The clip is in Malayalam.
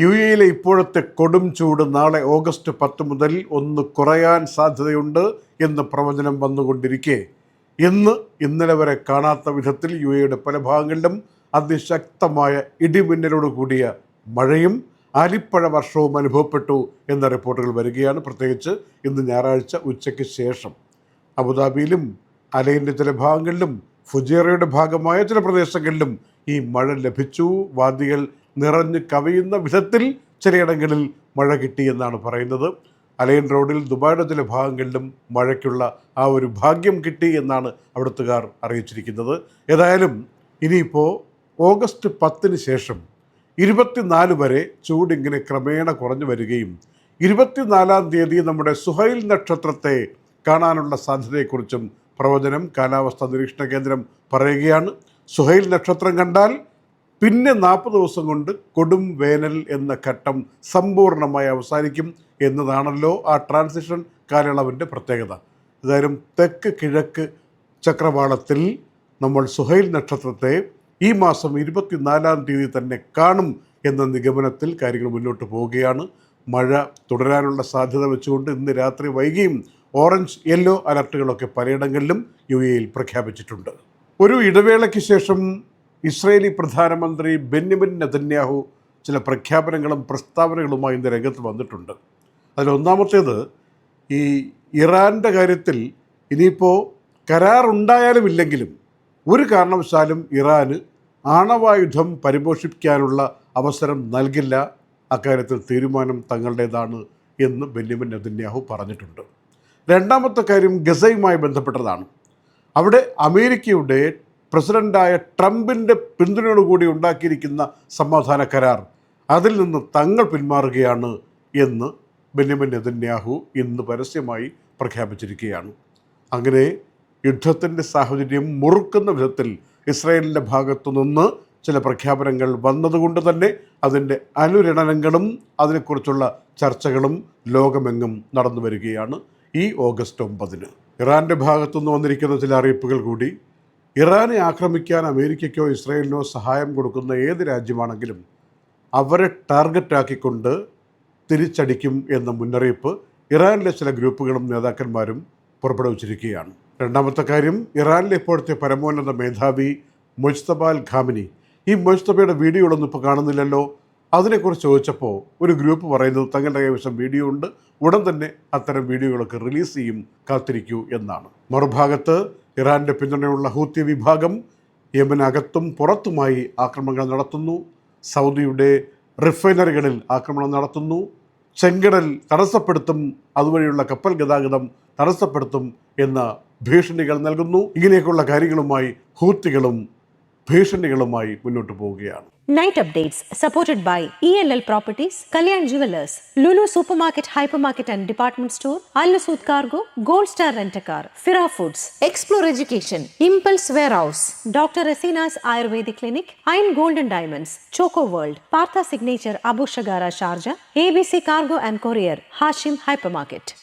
യു എയിലെ ഇപ്പോഴത്തെ കൊടും ചൂട് നാളെ ഓഗസ്റ്റ് 10 മുതൽ ഒന്ന് കുറയാൻ സാധ്യതയുണ്ട് എന്ന് പ്രവചനം വന്നുകൊണ്ടിരിക്കെ ഇന്നലെ വരെ കാണാത്ത വിധത്തിൽ യു എയുടെ പല ഭാഗങ്ങളിലും അതിശക്തമായ ഇടിമിന്നലോട് കൂടിയ മഴയും ആലിപ്പഴ വർഷവും അനുഭവപ്പെട്ടു എന്ന റിപ്പോർട്ടുകൾ വരികയാണ്. പ്രത്യേകിച്ച് ഇന്ന് ഞായറാഴ്ച ഉച്ചയ്ക്ക് ശേഷം അബുദാബിയിലും അലൈൻ്റെ ചില ഭാഗങ്ങളിലും ഫുജേറയുടെ ഭാഗമായ ചില പ്രദേശങ്ങളിലും ഈ മഴ ലഭിച്ചു. വാദികൾ നിറഞ്ഞ് കവിയുന്ന വിധത്തിൽ ചിലയിടങ്ങളിൽ മഴ കിട്ടി എന്നാണ് പറയുന്നത്. അലൈൻ റോഡിൽ ദുബായിയുടെ ചില ഭാഗങ്ങളിലും മഴയ്ക്കുള്ള ആ ഒരു ഭാഗ്യം കിട്ടി എന്നാണ് അവിടുത്തുകാർ അറിയിച്ചിരിക്കുന്നത്. ഏതായാലും ഇനിയിപ്പോൾ ഓഗസ്റ്റ് 10 ശേഷം 24 വരെ ചൂടിങ്ങനെ ക്രമേണ കുറഞ്ഞു വരികയും 24-ാം തീയതി നമ്മുടെ സുഹൈൽ നക്ഷത്രത്തെ കാണാനുള്ള സാധ്യതയെക്കുറിച്ചും പ്രവചനം കാലാവസ്ഥാ നിരീക്ഷണ കേന്ദ്രം പറയുകയാണ്. സുഹൈൽ നക്ഷത്രം കണ്ടാൽ പിന്നെ 40 ദിവസം കൊണ്ട് കൊടും വേനൽ എന്ന ഘട്ടം സമ്പൂർണ്ണമായി അവസാനിക്കും എന്നതാണല്ലോ ആ ട്രാൻസിഷൻ കാലയളവിൻ്റെ പ്രത്യേകത. ഏതായാലും തെക്ക് കിഴക്ക് ചക്രവാളത്തിൽ നമ്മൾ സുഹൈൽ നക്ഷത്രത്തെ ഈ മാസം 24-ാം തീയതി തന്നെ കാണും എന്ന നിഗമനത്തിൽ കാര്യങ്ങൾ മുന്നോട്ട് പോവുകയാണ്. മഴ തുടരാനുള്ള സാധ്യത വെച്ചുകൊണ്ട് ഇന്ന് രാത്രി വൈകിയും ഓറഞ്ച് യെല്ലോ അലർട്ടുകളൊക്കെ പലയിടങ്ങളിലും യു എയിൽ പ്രഖ്യാപിച്ചിട്ടുണ്ട്. ഒരു ഇടവേളയ്ക്ക് ശേഷം ഇസ്രയേലി പ്രധാനമന്ത്രി ബെന്യാമിൻ നെതന്യാഹു ചില പ്രഖ്യാപനങ്ങളും പ്രസ്താവനകളുമായി ഇന്ന് രംഗത്ത് വന്നിട്ടുണ്ട്. അതിലൊന്നാമത്തേത് ഈ ഇറാൻ്റെ കാര്യത്തിൽ ഇനിയിപ്പോൾ കരാറുണ്ടായാലും ഇല്ലെങ്കിലും ഒരു കാരണവശാലും ഇറാന് ആണവായുധം പരിപോഷിപ്പിക്കാനുള്ള അവസരം നൽകില്ല, അക്കാര്യത്തിൽ തീരുമാനം തങ്ങളുടേതാണ് എന്ന് ബെന്യാമിൻ നെതന്യാഹു പറഞ്ഞിട്ടുണ്ട്. രണ്ടാമത്തെ കാര്യം ഗസയുമായി ബന്ധപ്പെട്ടതാണ്. അവിടെ അമേരിക്കയുടെ പ്രസിഡൻ്റായ ട്രംപിൻ്റെ പിന്തുണയോടുകൂടി ഉണ്ടാക്കിയിരിക്കുന്ന സമാധാന കരാർ, അതിൽ നിന്ന് തങ്ങൾ പിന്മാറുകയാണ് എന്ന് ബെന്യാമിൻ നെതന്യാഹു ഇന്ന് പരസ്യമായി പ്രഖ്യാപിച്ചിരിക്കുകയാണ്. അങ്ങനെ യുദ്ധത്തിൻ്റെ സാഹചര്യം മുറുക്കുന്ന വിധത്തിൽ ഇസ്രായേലിൻ്റെ ഭാഗത്തു നിന്ന് ചില പ്രഖ്യാപനങ്ങൾ വന്നതുകൊണ്ട് തന്നെ അതിൻ്റെ അനുരണനങ്ങളും അതിനെക്കുറിച്ചുള്ള ചർച്ചകളും ലോകമെങ്ങും നടന്നു വരികയാണ്. ഈ ഓഗസ്റ്റ് 9 ഇറാൻ്റെ ഭാഗത്തുനിന്ന് വന്നിരിക്കുന്ന ചില അറിയിപ്പുകൾ കൂടി. ഇറാനെ ആക്രമിക്കാൻ അമേരിക്കയ്ക്കോ ഇസ്രായേലിനോ സഹായം കൊടുക്കുന്ന ഏത് രാജ്യമാണെങ്കിലും അവരെ ടാർഗറ്റാക്കിക്കൊണ്ട് തിരിച്ചടിക്കും എന്ന മുന്നറിയിപ്പ് ഇറാനിലെ ചില ഗ്രൂപ്പുകളും നേതാക്കന്മാരും പുറപ്പെടുവിച്ചിരിക്കുകയാണ്. രണ്ടാമത്തെ കാര്യം, ഇറാനിലെ ഇപ്പോഴത്തെ പരമോന്നത മേധാവി മുജ്തബ അൽ ഖാമിനി, ഈ മുജ്തബയുടെ വീഡിയോകളൊന്നും ഇപ്പോൾ കാണുന്നില്ലല്ലോ. അതിനെക്കുറിച്ച് ചോദിച്ചപ്പോൾ ഒരു ഗ്രൂപ്പ് പറയുന്നത് തങ്ങളുടെ കൈവശം വീഡിയോ ഉണ്ട്, ഉടൻ തന്നെ അത്തരം വീഡിയോകളൊക്കെ റിലീസ് ചെയ്യും, കാത്തിരിക്കൂ എന്നാണ്. മറുഭാഗത്ത് ഇറാൻ്റെ പിന്തുണയുള്ള ഹൂത്തി വിഭാഗം യമനകത്തും പുറത്തുമായി ആക്രമണങ്ങൾ നടത്തുന്നു. സൗദിയുടെ റിഫൈനറികളിൽ ആക്രമണം നടത്തുന്നു. ചെങ്കടൽ തടസ്സപ്പെടുത്തും, അതുവഴിയുള്ള കപ്പൽ ഗതാഗതം തടസ്സപ്പെടുത്തും എന്ന ഭീഷണികൾ നൽകുന്നു. ഇങ്ങനെയൊക്കെയുള്ള കാര്യങ്ങളുമായി ഹൂത്തികളും ഭീഷണികളുമായി മുന്നോട്ട് പോവുകയാണ്. Night updates supported by ELL Properties, Kalyan Jewelers, Lulu Supermarket, Hypermarket and Department Store, Al Nasood Cargo, Gold Star Rent-A-Car, Fira Foods, Explore Education, Impulse Warehouse, Dr. Asina's Ayurvedic Clinic, Iron Gold and Diamonds, Choco World, Partha Signature Abu Shagara Sharjah, ABC Cargo and Courier, Hashim Hypermarket.